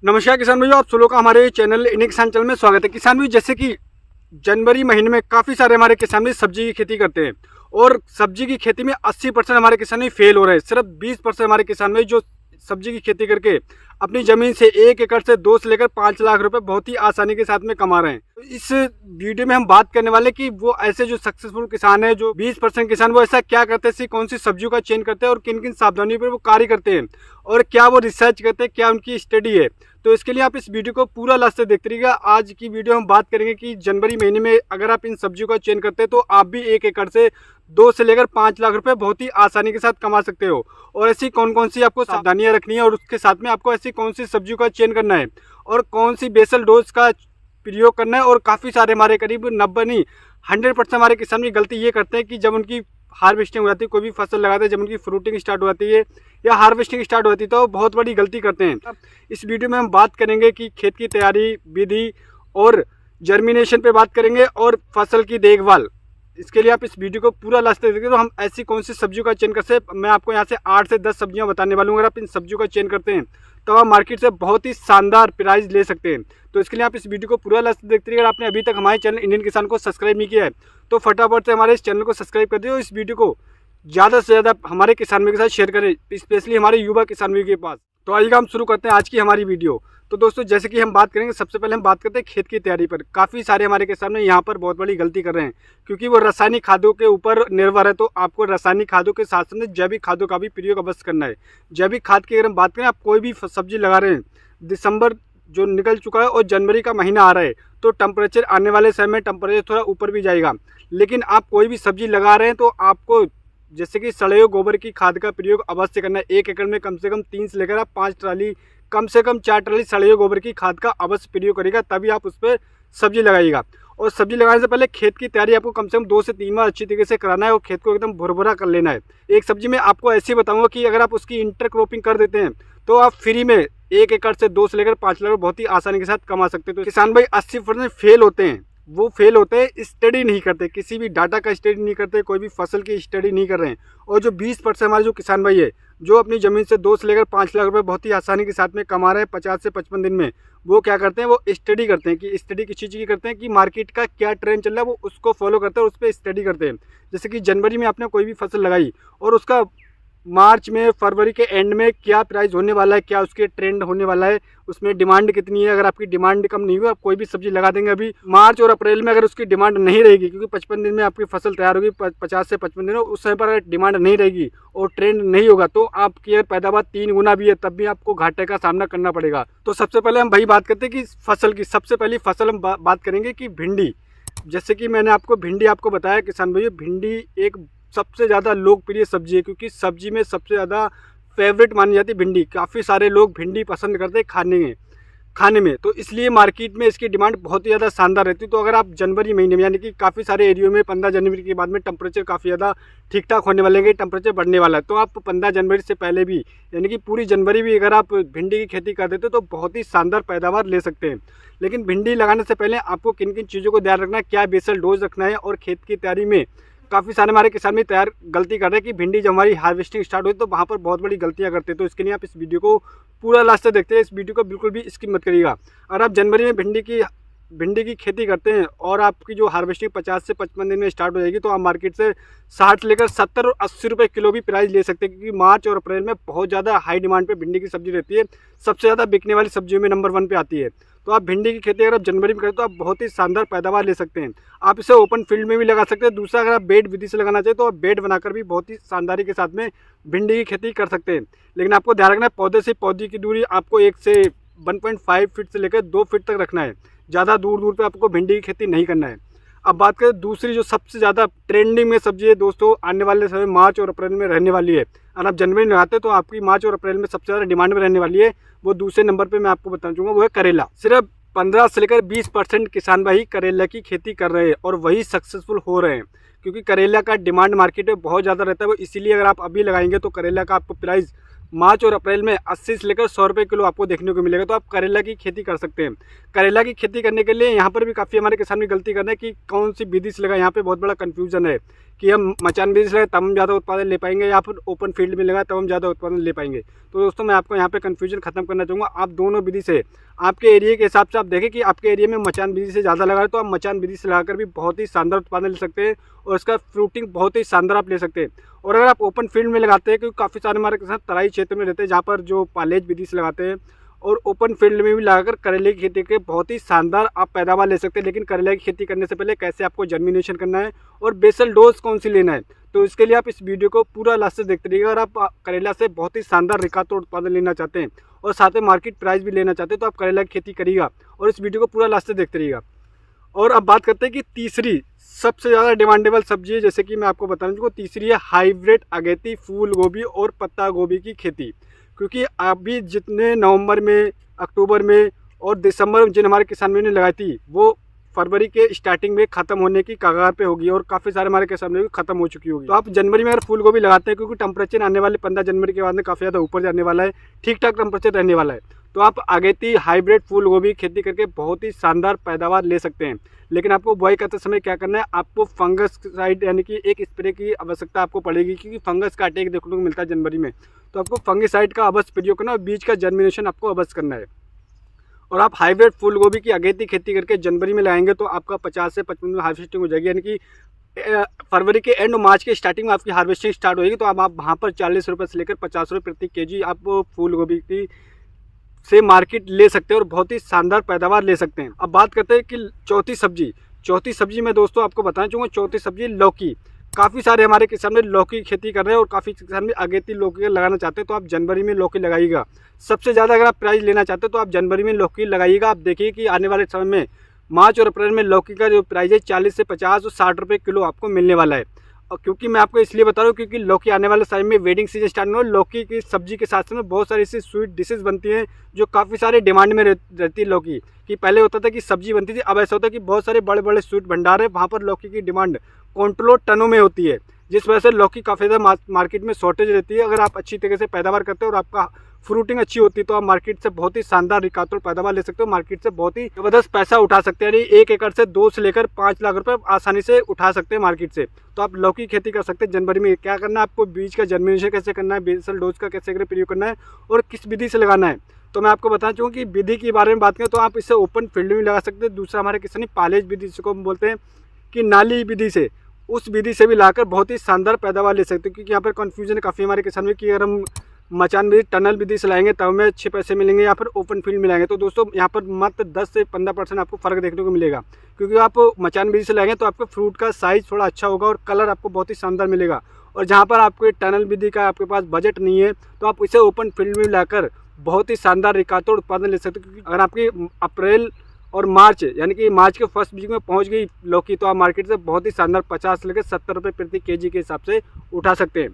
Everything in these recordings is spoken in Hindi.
नमस्कार किसान भाइयों, आप लोगों का हमारे चैनल इंडियन किसान चैनल में स्वागत है। किसान भाई, जैसे कि जनवरी महीने में काफ़ी सारे हमारे किसान भाई सब्जी की खेती करते हैं और सब्जी की खेती में 80% हमारे किसान भाई फेल हो रहे हैं। सिर्फ 20% हमारे किसान भाई जो सब्जी की खेती करके अपनी ज़मीन से 1 एकड़ से 2 से लेकर 5 लाख रुपए बहुत ही आसानी के साथ में कमा रहे हैं। तो इस वीडियो में हम बात करने वाले कि वो ऐसे जो सक्सेसफुल किसान है, जो 20% किसान, वो ऐसा क्या करते हैं, कौन सी सब्जियों का चयन करते हैं और किन किन सावधानियों पर वो कार्य करते हैं और क्या वो रिसर्च करते हैं, क्या उनकी स्टडी है। तो इसके लिए आप इस वीडियो को पूरा लास्ट तक देखते रहिएगा। आज की वीडियो हम बात करेंगे कि जनवरी महीने में अगर आप इन सब्जियों का चयन करते हैं तो आप भी 1 एकड़ से 2 से लेकर 5 लाख रुपए बहुत ही आसानी के साथ कमा सकते हो। और ऐसी कौन कौन सी आपको सावधानियां रखनी है और उसके साथ में आपको ऐसी कौन सी सब्जियों का चयन करना है और कौन सी बेसल डोज का प्रयोग करना है। और काफ़ी सारे हमारे करीब 90 नहीं 100% हमारे किसान भी गलती ये करते हैं कि जब उनकी हार्वेस्टिंग हो जाती है, कोई भी फसल लगाते हैं, जब उनकी फ्रूटिंग स्टार्ट हो जाती है या हार्वेस्टिंग स्टार्ट होती है तो बहुत बड़ी गलती करते हैं। इस वीडियो में हम बात करेंगे कि खेत की तैयारी विधि और जर्मिनेशन पे बात करेंगे और फसल की देखभाल। इसके लिए आप इस वीडियो को पूरा लास्ट तक देखिए। तो हम ऐसी कौन सी सब्जियों का चयन करते हैं, मैं आपको यहाँ से 8 से 10 सब्जियाँ बताने वाला हूँ। अगर आप इन सब्जियों का चयन करते हैं तो आप मार्केट से बहुत ही शानदार प्राइस ले सकते हैं। तो इसके लिए आप इस वीडियो को पूरा लास्ट देखते रहिए। अगर आपने अभी तक हमारे चैनल इंडियन किसान को सब्सक्राइब नहीं किया है तो फटाफट से हमारे इस चैनल को सब्सक्राइब कर दिए और इस वीडियो को ज़्यादा से ज़्यादा हमारे किसान भाई के साथ शेयर करें, स्पेशली हमारे युवा किसान भाई के पास। तो आइए हम शुरू करते हैं आज की हमारी वीडियो। तो दोस्तों, जैसे कि हम बात करेंगे, सबसे पहले हम बात करते हैं खेत की तैयारी पर। काफ़ी सारे हमारे किसान यहाँ पर बहुत बड़ी गलती कर रहे हैं क्योंकि वो रासायनिक खादों के ऊपर निर्भर है। तो आपको रासायनिक खादों के साथ साथ जैविक खादों का भी प्रयोग अवश्य करना है। जैविक खाद की अगर हम बात करें, आप कोई भी सब्जी लगा रहे हैं, दिसंबर जो निकल चुका है और जनवरी का महीना आ रहा है तो टेम्परेचर आने वाले समय में टेम्परेचर थोड़ा ऊपर भी जाएगा। लेकिन आप कोई भी सब्जी लगा रहे हैं तो आपको जैसे कि सड़े हुए गोबर की खाद का प्रयोग अवश्य करना है। 1 एकड़ में कम से कम 3 से लेकर आप 5 ट्राली, कम से कम 4 ट्राली सड़े हुए गोबर की खाद का अवश्य प्रयोग करेगा, तभी आप उस पर सब्जी लगाइएगा। और सब्जी लगाने से पहले खेत की तैयारी आपको कम से कम 2 से 3 बार अच्छी तरीके से कराना है और खेत को एकदम भुरभुरा कर लेना है। एक सब्जी में आपको ऐसे बताऊंगा कि अगर आप उसकी इंटरक्रॉपिंग कर देते हैं तो आप फ्री में 1 एकड़ से 2 से लेकर 5 लाख बहुत ही आसानी के साथ कमा सकते हैं। तो किसान भाई 80% फेल होते हैं। वो फेल होते हैं, स्टडी नहीं करते, किसी भी डाटा का स्टडी नहीं करते, कोई भी फसल की स्टडी नहीं कर रहे हैं। और जो 20% हमारे जो किसान भाई है जो अपनी ज़मीन से 2 से लेकर 5 लाख रुपए बहुत ही आसानी के साथ में कमा रहे हैं 50 से 55 दिन में, वो क्या करते हैं, वो स्टडी करते हैं। कि स्टडी किसी चीज़ की करते हैं कि मार्केट का क्या ट्रेंड चल रहा है वो उसको फॉलो करते हैं और उस पर स्टडी करते हैं। जैसे कि जनवरी में आपने कोई भी फसल लगाई और उसका मार्च में, फरवरी के एंड में क्या प्राइस होने वाला है, क्या उसके ट्रेंड होने वाला है, उसमें डिमांड कितनी है। अगर आपकी डिमांड कम नहीं हुई, आप कोई भी सब्जी लगा देंगे अभी मार्च और अप्रैल में, अगर उसकी डिमांड नहीं रहेगी, क्योंकि 55 दिन में आपकी फसल तैयार होगी, 50 से 55 दिन, उस समय पर अगर डिमांड नहीं रहेगी और ट्रेंड नहीं होगा तो आपकी अगर पैदावार 3 गुना भी है तब भी आपको घाटे का सामना करना पड़ेगा। तो सबसे पहले हम वही बात करते हैं कि फसल की सबसे पहली फसल हम बात करेंगे कि भिंडी। जैसे कि मैंने आपको भिंडी आपको बताया किसान भाइयों, भिंडी एक सबसे ज़्यादा लोकप्रिय सब्जी है क्योंकि सब्जी में सबसे ज़्यादा फेवरेट मानी जाती है भिंडी। काफ़ी सारे लोग भिंडी पसंद करते हैं खाने में, तो इसलिए मार्केट में इसकी डिमांड बहुत ही ज़्यादा शानदार रहती है। तो अगर आप जनवरी महीने में, यानी कि काफ़ी सारे एरियो में 15 जनवरी के बाद में टेम्परेचर काफ़ी ज़्यादा ठीक ठाक होने वाले हैं, टेम्परेचर बढ़ने वाला है, तो आप 15 जनवरी से पहले भी, यानी कि पूरी जनवरी भी अगर आप भिंडी की खेती कर देते तो बहुत ही शानदार पैदावार ले सकते हैं। लेकिन भिंडी लगाने से पहले आपको किन किन चीज़ों को ध्यान रखना है, क्या बेसल डोज रखना है। और खेत की तैयारी में काफ़ी सारे हमारे किसान भी गलती कर रहे हैं कि भिंडी जब हमारी हार्वेस्टिंग स्टार्ट हुई तो वहाँ पर बहुत बड़ी गलतियाँ करते हैं। तो इसके लिए आप इस वीडियो को पूरा लास्ट तक देखते हैं, इस वीडियो को बिल्कुल भी स्किप मत करिएगा। अगर आप जनवरी में भिंडी की खेती करते हैं और आपकी जो हार्वेस्टिंग 50 से 55 दिन में स्टार्ट हो जाएगी तो आप मार्केट से 60 लेकर 70 और 80 रुपये किलो भी प्राइस ले सकते हैं, क्योंकि मार्च और अप्रैल में बहुत ज़्यादा हाई डिमांड पे भिंडी की सब्जी रहती है, सबसे ज़्यादा बिकने वाली सब्जियों में नंबर 1 पे आती है। तो आप भिंडी की खेती अगर आप जनवरी में करें तो आप बहुत ही शानदार पैदावार ले सकते हैं। आप इसे ओपन फील्ड में भी लगा सकते हैं। दूसरा, अगर आप बेड विधि से लगाना चाहिए तो आप बेड बनाकर भी बहुत ही शानदारी के साथ में भिंडी की खेती कर सकते हैं। लेकिन आपको ध्यान रखना है, पौधे से पौधे की दूरी आपको 1 से 1.5 फीट से लेकर 2 फीट तक रखना है। ज़्यादा दूर पे आपको भिंडी की खेती नहीं करना है। अब बात करें दूसरी जो सबसे ज़्यादा ट्रेंडिंग में सब्जी है दोस्तों, आने वाले समय मार्च और अप्रैल में रहने वाली है। अगर आप जनवरी में लगाते हैं तो आपकी मार्च और अप्रैल में सबसे ज़्यादा डिमांड में रहने वाली है, वो दूसरे नंबर पे मैं आपको बताना चाहूँगा, वो है करेला। सिर्फ 15 से लेकर 20% किसान भाई करेला की खेती कर रहे हैं और वही सक्सेसफुल हो रहे हैं, क्योंकि करेला का डिमांड मार्केट में बहुत ज़्यादा रहता है। वो इसीलिए अगर आप अभी लगाएंगे तो करेला का आपको प्राइस मार्च और अप्रैल में 80 से लेकर 100 रुपये किलो आपको देखने को मिलेगा। तो आप करेला की खेती कर सकते हैं। करेला की खेती करने के लिए यहाँ पर भी काफ़ी हमारे किसान भी गलती कर रहे हैं कि कौन सी विधि से लगा। यहाँ पे बहुत बड़ा कन्फ्यूजन है कि हम मचान विधि से लगाए तब हम ज़्यादा उत्पादन ले पाएंगे या फिर ओपन फील्ड में लगाए तब हम ज़्यादा उत्पादन ले पाएंगे। तो दोस्तों मैं आपको यहाँ पे कन्फ्यूजन खत्म करना चाहूँगा। आप दोनों विधि से आपके एरिया के हिसाब से आप देखें कि आपके एरिया में मचान विधि से ज़्यादा लगा है तो आप मचान विधि से लगाकर भी बहुत ही शानदार उत्पादन ले सकते हैं और उसका फ्रूटिंग बहुत ही शानदार आप ले सकते हैं। और अगर आप ओपन फील्ड में लगाते हैं, क्योंकि काफ़ी सारे हमारे किसान तराई क्षेत्र में रहते हैं जहाँ पर जो पालेज विधि से लगाते हैं, और ओपन फील्ड में भी लगाकर करेले की खेती के बहुत ही शानदार आप पैदावार ले सकते हैं। लेकिन करेले की खेती करने से पहले कैसे आपको जर्मिनेशन करना है और बेसल डोज कौन सी लेना है, तो इसके लिए आप इस वीडियो को पूरा लास्ट से देखते रहिएगा। अगर आप करेला से बहुत ही शानदार रिकार्ड उत्पादन लेना चाहते हैं और साथ में मार्केट प्राइस भी लेना चाहते हैं तो आप करेला की खेती करिएगा और इस वीडियो को पूरा लास्ट से देखते रहिएगा। और अब बात करते हैं कि तीसरी सबसे ज़्यादा डिमांडेबल सब्जी है, जैसे कि मैं आपको बताऊँ जो तीसरी है हाइब्रिड अगेती फूल गोभी और पत्ता गोभी की खेती। क्योंकि अभी जितने नवंबर में, अक्टूबर में और दिसंबर में जिन हमारे किसान भाइयों ने लगाई थी वो फरवरी के स्टार्टिंग में ख़त्म होने की कगार पे होगी और काफ़ी सारे हमारे किसान भाइयों की ख़त्म हो चुकी होगी। तो आप जनवरी में अगर फूल गोभी लगाते हैं, क्योंकि टेम्परेचर आने वाले 15 जनवरी के बाद में काफ़ी ज़्यादा ऊपर जाने वाला है, ठीक ठाक टेम्परेचर रहने वाला है, तो आप अगेती हाइब्रिड फूल गोभी खेती करके बहुत ही शानदार पैदावार ले सकते हैं। लेकिन आपको बुआई करते समय क्या करना है, आपको फंगससाइड यानी कि एक स्प्रे की आवश्यकता आपको पड़ेगी, क्योंकि फंगस का अटैक देखने को मिलता है जनवरी में। तो आपको फंगिसाइड का अवश्य प्रयोग करना और बीज का जर्मिनेशन आपको अवश्य करना है। और आप हाइब्रिड फूल गोभी की अगेती खेती करके जनवरी में लगाएंगे तो आपका 50 से 55 में हार्वेस्टिंग हो जाएगी, यानी कि फरवरी के एंड और मार्च के स्टार्टिंग में आपकी हार्वेस्टिंग स्टार्ट होगी। तो आप वहाँ पर 40 रुपये से लेकर 50 रुपये प्रति केजी आप फूल गोभी की से मार्केट ले सकते हैं और बहुत ही शानदार पैदावार ले सकते हैं। अब बात करते हैं कि चौथी सब्जी में दोस्तों आपको बताना चाहूँगा, चौथी सब्जी लौकी। काफ़ी सारे हमारे किसान में लौकी की खेती कर रहे हैं और काफ़ी किसान में अगेती लौकी लगाना चाहते हैं, तो आप जनवरी में लौकी लगाइएगा। सबसे ज़्यादा अगर आप प्राइस लेना चाहते हैं तो आप जनवरी में लौकी लगाइएगा। आप देखिए कि आने वाले समय में मार्च और अप्रैल में लौकी का जो प्राइस है 40 से 50 और 60 रुपये किलो आपको मिलने वाला है। और क्योंकि मैं आपको इसलिए बता रहा हूँ क्योंकि लौकी आने वाले समय में वेडिंग सीजन स्टार्ट होने और लौकी की सब्जी के साथ में बहुत सारी ऐसी स्वीट डिशेज बनती हैं जो काफ़ी सारे डिमांड में रहती है लौकी कि पहले होता था कि सब्जी बनती थी, अब ऐसा होता है कि बहुत सारे बड़े बड़े स्वीट भंडार है, वहाँ पर लौकी की डिमांड क्विंटलों टनों में होती है, जिस वजह से लौकी काफ़ी ज़्यादा मार्केट में शॉर्टेज रहती है। अगर आप अच्छी तरीके से पैदावार करते हो और आपका फ्रूटिंग अच्छी होती है तो आप मार्केट से बहुत ही शानदार रिकातोल पैदावार ले सकते हो, मार्केट से बहुत ही ज़बरदस्त पैसा उठा सकते हैं। यानी 1 एकड़ से 2 से लेकर 5 लाख रुपए आसानी से उठा सकते हैं मार्केट से। तो आप लौकी खेती कर सकते हैं जनवरी में। क्या करना है आपको, बीज का जर्मिनेशन कैसे करना है, बेसल डोज का कैसे प्रयोग करना है और किस विधि से लगाना है, तो मैं आपको बताना चाहूँगा कि विधि के बारे में बात करें तो आप इसे ओपन फील्ड में लगा सकते हैं। दूसरा हमारे किसान पालेज विधि जिसको हम बोलते हैं कि नाली विधि से, उस विधि से भी लाकर बहुत ही शानदार पैदावार ले सकते हैं। क्योंकि यहाँ पर कन्फ्यूजन है काफ़ी हमारे किसान में कि अगर हम मचान विधि टनल विधि से लाएंगे तब हमें अच्छे पैसे मिलेंगे या फिर ओपन फील्ड में लाएंगे, तो दोस्तों यहाँ पर मात्र 10 से 15% आपको फ़र्क देखने को मिलेगा। क्योंकि आप मचान विधि से लाएंगे तो आपके फ्रूट का साइज़ थोड़ा अच्छा होगा और कलर आपको बहुत ही शानदार मिलेगा। और जहाँ पर आपको टनल विधि का आपके पास बजट नहीं है तो आप इसे ओपन फील्ड में लाकर बहुत ही शानदार रिकातोड़ उत्पादन ले सकते हो। क्योंकि अगर आपकी अप्रैल और मार्च यानी कि मार्च के फर्स्ट वीक में पहुंच गई लौकी तो आप मार्केट से बहुत ही शानदार 50 से लेकर 70 रुपये प्रति केजी के हिसाब से उठा सकते हैं।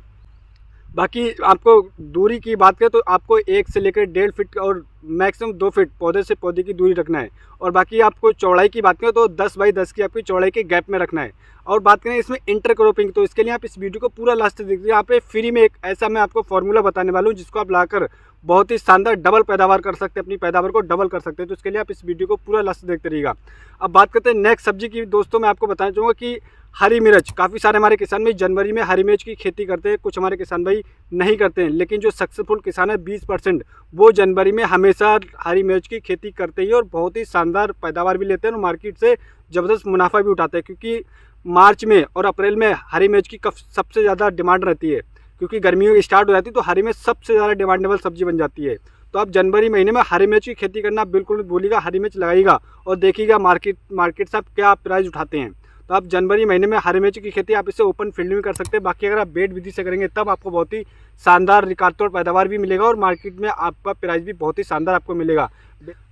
बाकी आपको दूरी की बात करें तो आपको 1 से लेकर 1.5 फीट और मैक्सिमम 2 फीट पौधे से पौधे की दूरी रखना है। और बाकी आपको चौड़ाई की बात करें तो 10 बाई 10 की आपकी चौड़ाई के गैप में रखना है। और बात करें इसमें इंटरक्रॉपिंग, तो इसके लिए आप इस वीडियो को पूरा लास्ट तक देखिए। यहाँ पे फ्री में एक ऐसा मैं आपको फॉर्मूला बताने वाला हूँ जिसको आप लाकर बहुत ही शानदार डबल पैदावार कर सकते हैं, अपनी पैदावार को डबल कर सकते हैं। तो इसके लिए आप इस वीडियो को पूरा लास्ट तक देखते रहिएगा। अब बात करते हैं नेक्स्ट सब्जी की। दोस्तों मैं आपको बताना चाहूँगा कि हरी मिर्च, काफ़ी सारे हमारे किसान भाई जनवरी में हरी मिर्च की खेती करते हैं, कुछ हमारे किसान भाई नहीं करते हैं, लेकिन जो सक्सेसफुल किसान है 20% वो जनवरी में हमेशा हरी मिर्च की खेती करते ही और बहुत ही शानदार पैदावार भी लेते हैं और मार्केट से ज़बरदस्त मुनाफा भी उठाते हैं। क्योंकि मार्च में और अप्रैल में हरी मिर्च की सबसे ज़्यादा डिमांड रहती है, क्योंकि गर्मियों स्टार्ट हो जाती है तो हरी मिर्च सबसे ज़्यादा डिमांडेबल सब्जी बन जाती है। तो आप जनवरी महीने में हरी मिर्च की खेती करना बिल्कुल मत भूलिएगा, हरी मिर्च लगाइएगा और देखिएगा मार्केट से आप क्या प्राइस उठाते हैं। तो आप जनवरी महीने में हरी मिर्च की खेती आप इसे ओपन फील्ड में कर सकते हैं। बाकी अगर आप बेड विधि से करेंगे तब आपको बहुत ही शानदार रिकातोड़ पैदावार भी मिलेगा और मार्केट में आपका प्राइस भी बहुत ही शानदार आपको मिलेगा।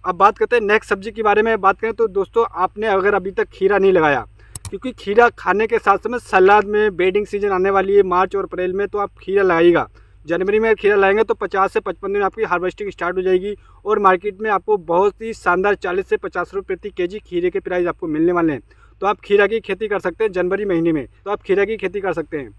अब बात करते हैं नेक्स्ट सब्जी के बारे में। बात करें तो दोस्तों आपने अगर अभी तक खीरा नहीं लगाया, क्योंकि खीरा खाने के साथ साथ सलाद में बेडिंग सीजन आने वाली है मार्च और अप्रैल में, तो आप खीरा लगाइएगा। जनवरी में खीरा लगाएंगे तो 50 से 55 दिन आपकी हार्वेस्टिंग स्टार्ट हो जाएगी और मार्केट में आपको बहुत ही शानदार 40 से 50 रुपये प्रति केजी खीरे के प्राइस आपको मिलने वाले हैं। तो आप खीरा की खेती कर सकते हैं जनवरी महीने में, तो आप खीरा की खेती कर सकते हैं।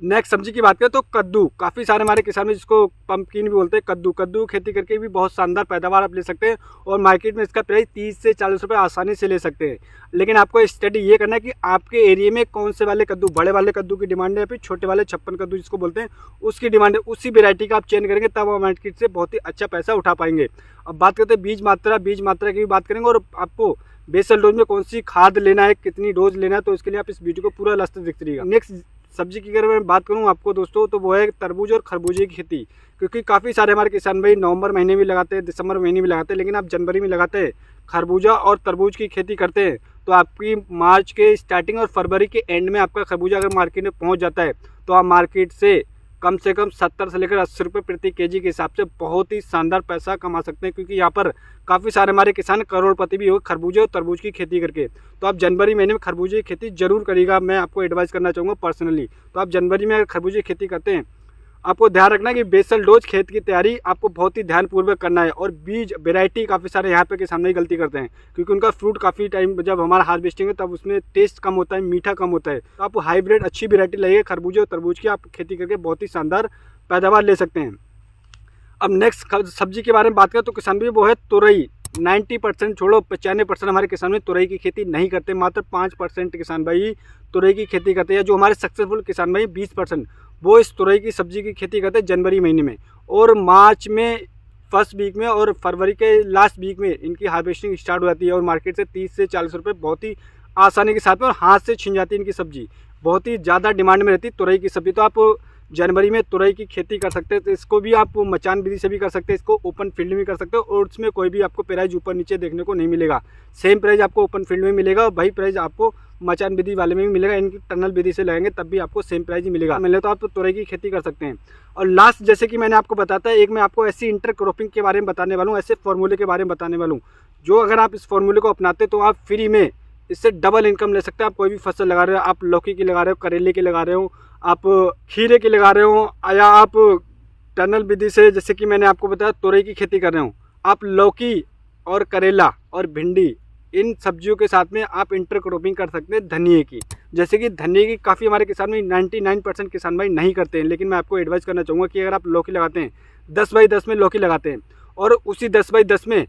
नेक्स्ट सब्जी की बात करें तो कद्दू, काफ़ी सारे हमारे किसान में जिसको पंपकिन भी बोलते हैं, कद्दू खेती करके भी बहुत शानदार पैदावार आप ले सकते हैं और मार्केट में इसका प्राइस 30 से 40 रुपये आसानी से ले सकते हैं। लेकिन आपको स्टडी ये करना है कि आपके एरिया में कौन से वाले कद्दू, बड़े वाले कद्दू की डिमांड है या फिर छोटे वाले 56 कद्दू जिसको बोलते हैं उसकी डिमांड है, उसी वेरायटी का आप चेंज करेंगे तब आप मार्केट से बहुत ही अच्छा पैसा उठा पाएंगे। अब बात करते हैं बीज मात्रा की भी बात करेंगे और आपको बेसल डोज में कौन सी खाद लेना है, कितनी डोज लेना है, तो इसके लिए आप इस वीडियो को पूरा लास्ट तक देखते रहिएगा। नेक्स्ट सब्जी की अगर मैं बात करूं आपको दोस्तों तो वो है तरबूज और खरबूजे की खेती, क्योंकि काफ़ी सारे हमारे किसान भाई नवंबर महीने में लगाते हैं, दिसंबर महीने में लगाते हैं, लेकिन आप जनवरी में लगाते हैं खरबूजा और तरबूज की खेती करते हैं तो आपकी मार्च के स्टार्टिंग और फरवरी के एंड में आपका खरबूजा अगर मार्केट में पहुँच जाता है तो आप मार्केट से कम 70 से लेकर 80 रुपये प्रति केजी के हिसाब से बहुत ही शानदार पैसा कमा सकते हैं, क्योंकि यहाँ पर काफ़ी सारे हमारे किसान करोड़पति भी हो खरबूजे और तरबूज की खेती करके। तो आप जनवरी महीने में खरबूजे की खेती जरूर करिएगा, मैं आपको एडवाइस करना चाहूँगा पर्सनली। तो आप जनवरी में अगर खरबूजे की खेती करते हैं, आपको ध्यान रखना है कि बेसल डोज खेत की तैयारी आपको बहुत ही ध्यानपूर्वक करना है। और बीज वेराइटी काफ़ी सारे यहाँ पे किसान ही गलती करते हैं, क्योंकि उनका फ्रूट काफ़ी टाइम जब हमारा हार्वेस्टिंग है तब उसमें टेस्ट कम होता है, मीठा कम होता है। तो आप हाइब्रिड अच्छी वेराइटी लाइए खरबूजे और तरबूज की, आप खेती करके बहुत ही शानदार पैदावार ले सकते हैं। अब नेक्स्ट सब्जी के बारे में बात करें तो किसान भी वो है तुरई। 90% छोड़ो 95% हमारे किसान में तुरई की खेती नहीं करते, मात्र 5% किसान भाई तुरई की खेती करते हैं। जो हमारे सक्सेसफुल किसान भाई 20% वो इस तुरई की सब्जी की खेती करते हैं जनवरी महीने में, और मार्च में फर्स्ट वीक में और फरवरी के लास्ट वीक में इनकी हार्वेस्टिंग स्टार्ट हो जाती है और मार्केट से 30 से 40 रुपये बहुत ही आसानी के साथ में और हाथ से छिन जाती है इनकी सब्जी, बहुत ही ज़्यादा डिमांड में रहती है तुरई की सब्जी। तो आप जनवरी में तुरई की खेती कर सकते हैं, तो इसको भी आप मचान विधि से भी कर सकते हैं, इसको ओपन फील्ड में कर सकते हो और उसमें कोई भी आपको प्राइस ऊपर नीचे देखने को नहीं मिलेगा। सेम प्राइस आपको ओपन फील्ड में मिलेगा और वही प्राइस आपको मचान विधि वाले में भी मिलेगा। इनकी टनल विधि से लगाएंगे तब भी आपको सेम प्राइस ही मिलेगा। मिले तो आप तुरई की खेती कर सकते हैं। और लास्ट जैसे कि मैंने आपको बताता है, एक मैं आपको ऐसी इंटरक्रॉपिंग के बारे में बताने वाला हूँ, ऐसे फॉर्मूले के बारे में बताने वाला हूँ जो अगर आप इस फॉर्मूले को अपनाते तो आप फ्री में इससे डबल इनकम ले सकते हैं। आप कोई भी फसल लगा रहे हो, आप लौकी की लगा रहे हो, करेले की लगा रहे हो, आप खीरे की लगा रहे हो, या आप टनल विधि से जैसे कि मैंने आपको बताया तुरई की खेती कर रहे हो, आप लौकी और करेला और भिंडी इन सब्जियों के साथ में आप इंटरक्रॉपिंग कर सकते हैं धनिए की। जैसे कि धनिए की काफ़ी हमारे किसान में 99% किसान भाई नहीं करते हैं, लेकिन मैं आपको एडवाइस करना चाहूँगा कि अगर आप लौकी लगाते हैं 10x10 में लौकी लगाते हैं और उसी 10x10 में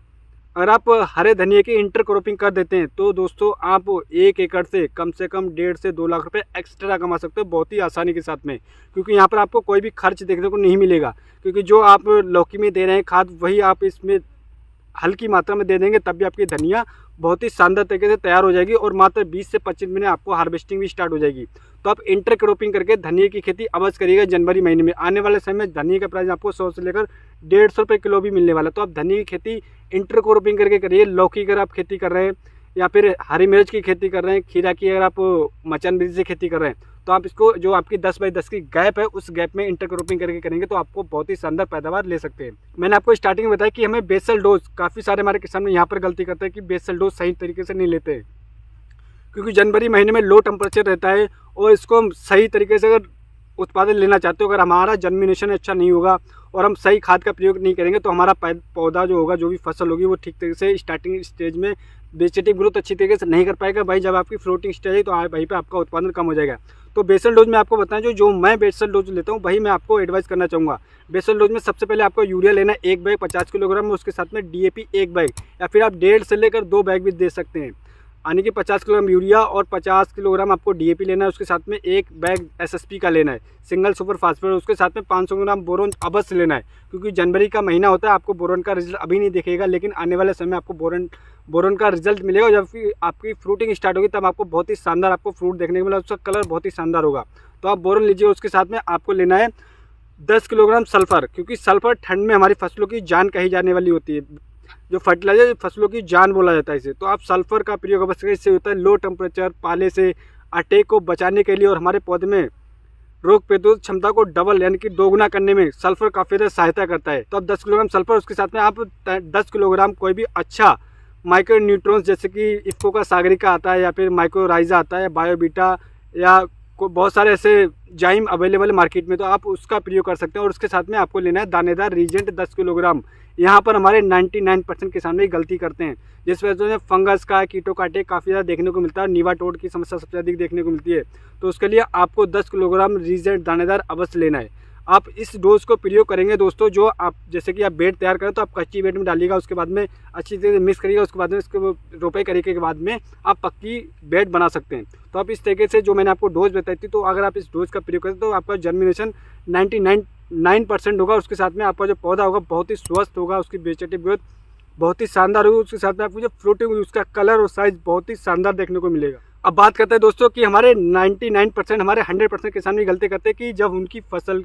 अगर आप हरे धनिए की इंटरक्रॉपिंग कर देते हैं तो दोस्तों आप 1 एकड़ से कम 1.5 से 2 लाख रुपए एक्स्ट्रा कमा सकते हो बहुत ही आसानी के साथ में, क्योंकि यहाँ पर आपको कोई भी खर्च देखने को नहीं मिलेगा, क्योंकि जो आप लौकी में दे रहे हैं खाद वही आप इसमें हल्की मात्रा में दे देंगे तब भी आपकी धनिया बहुत ही शानदार तरीके से तैयार हो जाएगी और मात्र 20 से 25 मिनट में आपको हार्वेस्टिंग भी स्टार्ट हो जाएगी। तो आप इंटरक्रॉपिंग करके धनिया की खेती अवश्य करिएगा जनवरी महीने में। आने वाले समय में धनिया का प्राइस आपको 100 से लेकर 150 रुपये किलो भी मिलने वाला है। तो आप धनिया की खेती इंटरक्रॉपिंग करके करिए। लौकी अगर आप खेती कर रहे हैं या फिर हरी मिर्च की खेती कर रहे हैं, खीरा की अगर आप मचान विधि से खेती कर रहे हैं तो आप इसको जो आपकी 10x10 की गैप है उस गैप में इंटरक्रॉपिंग करके करेंगे तो आपको बहुत ही शानदार पैदावार ले सकते हैं। मैंने आपको स्टार्टिंग में बताया कि हमें बेसल डोज, काफ़ी सारे हमारे किसान यहाँ पर गलती करते हैं कि बेसल डोज सही तरीके से नहीं लेते हैं, क्योंकि जनवरी महीने में लो टेम्परेचर रहता है और इसको हम सही तरीके से अगर उत्पादन लेना चाहते हो, अगर हमारा जर्मिनेशन अच्छा नहीं होगा और हम सही खाद का प्रयोग नहीं करेंगे तो हमारा पौधा जो होगा, जो भी फसल होगी वो ठीक तरीके से स्टार्टिंग स्टेज में वेजिटेटिव ग्रोथ अच्छी तरीके से नहीं कर पाएगा। भाई जब आपकी फ्रूटिंग स्टेज है तो वहीं पे आपका उत्पादन कम हो जाएगा। तो बेसल डोज में आपको बताएं जो मैं बेसल डोज लेता हूँ वही मैं आपको एडवाइस करना चाहूँगा। बेसल डोज में सबसे पहले आपको यूरिया लेना है 1 बैग 50 किलोग्राम, उसके साथ में DAP 1 बैग या फिर आप 1.5 से लेकर 2 बैग भी दे सकते हैं, यानी कि 50 किलोग्राम यूरिया और 50 किलोग्राम आपको DAP लेना है। उसके साथ में 1 बैग SSP का लेना है, सिंगल सुपर फास्फेट। उसके साथ में 500 ग्राम बोरोन अवश्य लेना है, क्योंकि जनवरी का महीना होता है, आपको बोरोन का रिजल्ट अभी नहीं दिखेगा, लेकिन आने वाले समय आपको बोरोन का रिजल्ट मिलेगा। जब फिर आपकी फ्रूटिंग स्टार्ट होगी तब आपको बहुत ही शानदार आपको फ्रूट देखने को मिला, उसका कलर बहुत ही शानदार होगा। तो आप बोरोन लीजिए। उसके साथ में आपको लेना है 10 किलोग्राम सल्फर, क्योंकि सल्फर ठंड में हमारी फसलों की जान कही जाने वाली होती है, जो फर्टिलाइजर फसलों की जान बोला जाता है इसे। तो आप सल्फर का प्रयोग अवश्य करें, इससे होता है लो टेम्परेचर पाले से अटैक को बचाने के लिए और हमारे पौधे में रोग प्रतिरोधक क्षमता को डबल यानी कि दोगुना करने में सल्फर काफ़ी ज़्यादा सहायता करता है। तो आप 10 किलोग्राम सल्फर, उसके साथ में आप 10 किलोग्राम कोई भी अच्छा माइक्रो न्यूट्रॉन्स जैसे कि इफ्को का सागरिका आता है या फिर माइक्रोराइजा आता है, बायोबीटा या बहुत सारे ऐसे जाइम अवेलेबल है मार्केट में, तो आप उसका प्रयोग कर सकते हैं। और उसके साथ में आपको लेना है दानेदार रीजेंट 10 किलोग्राम। यहाँ पर हमारे 99% किसान भी गलती करते हैं, जिस वजह से फंगस का, कीटों का अटैक काफ़ी ज़्यादा देखने को मिलता है, नीमाटोड की समस्या सबसे अधिक देखने को मिलती है। तो उसके लिए आपको 10 किलोग्राम रीजेंट दानेदार अवश्य लेना है। आप इस डोज को प्रयोग करेंगे दोस्तों, जो आप जैसे कि आप बेड तैयार करें तो आप कच्ची बेड में डालिएगा, उसके बाद में अच्छी तरह से मिक्स करिएगा, उसके बाद में इसको रोपाई करने के बाद में आप पक्की बेड बना सकते हैं। तो आप इस तरीके से जो मैंने आपको डोज बताई थी, तो अगर आप इस डोज का प्रयोग करें तो आपका जर्मिनेशन 99% होगा। उसके साथ में आपका जो पौधा होगा बहुत ही स्वस्थ होगा, उसकी वेजिटेटिव ग्रोथ बहुत ही शानदार होगी। उसके साथ में आपको जो फ्रूटिंग होगी उसका कलर और साइज बहुत ही शानदार देखने को मिलेगा। अब बात करते हैं दोस्तों कि हमारे 99% हमारे 100% किसान भी गलती करते हैं कि जब उनकी फसल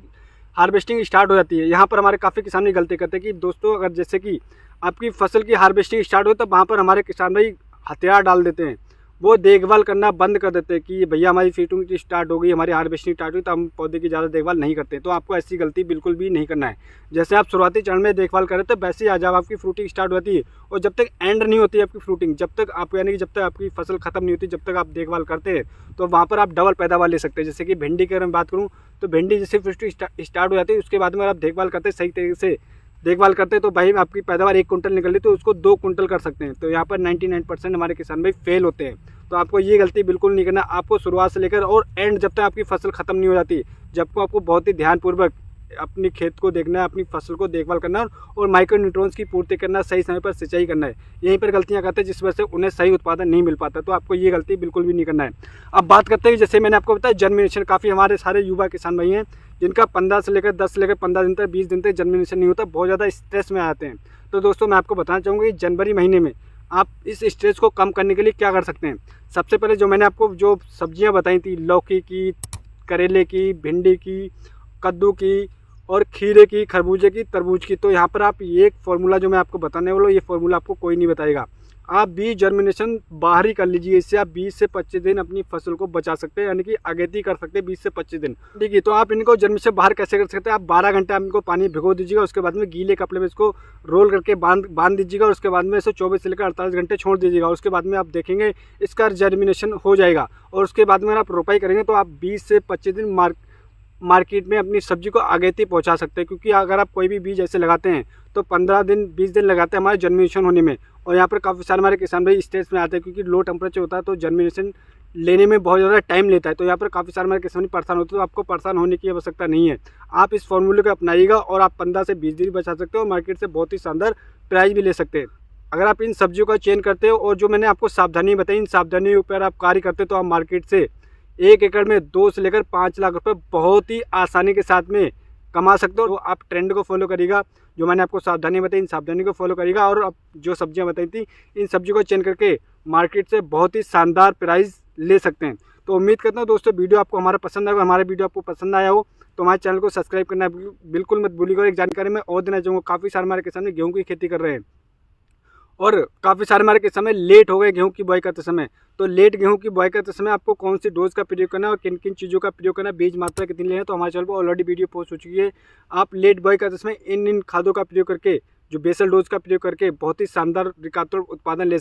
हार्वेस्टिंग स्टार्ट हो जाती है, यहाँ पर हमारे काफ़ी किसान भी गलती करते हैं कि दोस्तों अगर जैसे कि आपकी फसल की हार्वेस्टिंग स्टार्ट हो तो वहाँ पर हमारे किसान भाई हथियार डाल देते हैं, वो देखभाल करना बंद कर देते हैं कि भैया हमारी फ्रूटिंग स्टार्ट हो गई, हमारी हार्वेस्टिंग स्टार्ट हुई, तो हम पौधे की ज़्यादा देखभाल नहीं करते। तो आपको ऐसी गलती बिल्कुल भी नहीं करना है। जैसे आप शुरुआती चरण में देखभाल करें तो वैसे ही जब आपकी फ्रूटिंग स्टार्ट होती है और जब तक एंड नहीं होती है आपकी फ्रूटिंग, जब तक आप यानी कि जब तक आपकी फसल खत्म नहीं होती, जब तक आप देखभाल करते हैं, तो वहाँ पर आप डबल पैदावार ले सकते हैं। जैसे कि भिंडी की अगर मैं बात करूँ तो भिंडी जैसे फ्रूटिंग स्टार्ट हो जाती है, उसके बाद में आप देखभाल करते हैं, सही तरीके से देखभाल करते हैं, तो भाई आपकी पैदावार 1 कुंटल निकली तो उसको 2 कुंटल कर सकते हैं। तो यहाँ पर 99% हमारे किसान भाई फेल होते हैं। तो आपको ये गलती बिल्कुल नहीं करना। आपको शुरुआत से लेकर और एंड जब तक आपकी फसल खत्म नहीं हो जाती, जब आपको बहुत ही ध्यानपूर्वक अपनी खेत को देखना है, अपनी फसल को देखभाल करना है और माइक्रो न्यूट्रॉन्स की पूर्ति करना, सही समय पर सिंचाई करना है। यहीं पर गलतियां करते हैं जिस वजह से उन्हें सही उत्पादन नहीं मिल पाता। तो आपको ये गलती बिल्कुल भी नहीं करना है। अब बात करते हैं जैसे मैंने आपको बताया जर्मिनेशन, काफ़ी हमारे सारे युवा किसान भाई हैं जिनका 15 से लेकर 10 से लेकर 15 दिन तक 20 दिन तक जर्मिनेशन नहीं होता, बहुत ज़्यादा स्ट्रेस में आते हैं। तो दोस्तों मैं आपको बताना चाहूँगा कि जनवरी महीने में आप इस स्ट्रेस को कम करने के लिए क्या कर सकते हैं। सबसे पहले जो मैंने आपको जो सब्जियां बताई थी, लौकी की, करेले की, भिंडी की, कद्दू की और खीरे की, खरबूजे की, तरबूज की, तो यहाँ पर आप ये फार्मूला जो मैं आपको बताने वाला हूँ, ये फार्मूला आपको कोई नहीं बताएगा। आप बीज जर्मिनेशन बाहर ही कर लीजिए, इससे आप 20 से 25 दिन अपनी फसल को बचा सकते हैं, यानी कि अगेती कर सकते हैं 20 से 25 दिन। ठीक है, तो आप इनको जर्मिनेशन बाहर कैसे कर सकते हैं। आप 12 घंटे आप इनको पानी भिगो दीजिएगा, उसके बाद में गीले कपड़े में इसको रोल करके बांध दीजिएगा और उसके बाद में इसे 24 से लेकर 48 घंटे छोड़ दीजिएगा। उसके बाद में आप देखेंगे इसका जर्मिनेशन हो जाएगा और उसके बाद में आप रोपाई करेंगे तो आप 20 से 25 दिन मार्केट में अपनी सब्जी को आगेती पहुंचा सकते हैं। क्योंकि अगर आप कोई भी बीज ऐसे लगाते हैं तो 15 दिन 20 दिन लगाते हैं हमारे जर्मिनेशन होने में। और यहाँ पर काफ़ी सारे हमारे किसान भाई स्टेज में आते हैं क्योंकि लो टेम्परेचर होता है तो जर्मिनेशन लेने में बहुत ज़्यादा टाइम लेता है। तो यहाँ पर काफ़ी सारे हमारे किसान परेशान होते हैं। तो आपको परेशान होने की आवश्यकता नहीं है, आप इस फॉर्मूले को अपनाइएगा और आप 15 से 20 दिन बचा सकते हो और मार्केट से बहुत ही शानदार प्राइस भी ले सकते हैं। अगर आप इन सब्जियों का चयन करते हो और जो मैंने आपको सावधानी बताई, इन सावधानियों पर आप कार्य करते हो तो आप मार्केट से 1 एकड़ में 2 से लेकर 5 लाख रुपए बहुत ही आसानी के साथ में कमा सकते हो। तो आप ट्रेंड को फॉलो करिएगा, जो मैंने आपको सावधानी बताई इन सावधानी को फॉलो करिएगा और अब जो सब्जियां बताई थी इन सब्जियों को चेंज करके मार्केट से बहुत ही शानदार प्राइस ले सकते हैं। तो उम्मीद करता हूं दोस्तों वीडियो आपको हमारा पसंद आएगा। हमारा वीडियो आपको पसंद आया हो तो हमारे चैनल को सब्सक्राइब करना बिल्कुल मत भूलिएगा। एक जानकारी मैं और देना चाहूँगा, काफ़ी सारे हमारे किसान गेहूँ की खेती कर रहे हैं और काफ़ी सारे हमारे के समय लेट हो गए गेहूं की बुआई करते समय। तो लेट गेहूं की बुआई करते समय आपको कौन सी डोज का प्रयोग करना है और किन किन चीज़ों का प्रयोग करना है, बीज मात्रा कितनी लेना है, तो हमारे चैनल पर ऑलरेडी वीडियो पोस्ट हो चुकी है। आप लेट बुआई करते समय इन खादों का प्रयोग करके, जो बेसल डोज का प्रयोग करके बहुत ही शानदार रिकार्ड उत्पादन ले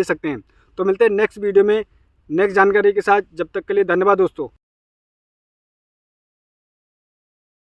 सकते हैं। तो मिलते हैं नेक्स्ट वीडियो में नेक्स्ट जानकारी के साथ। जब तक के लिए धन्यवाद दोस्तों।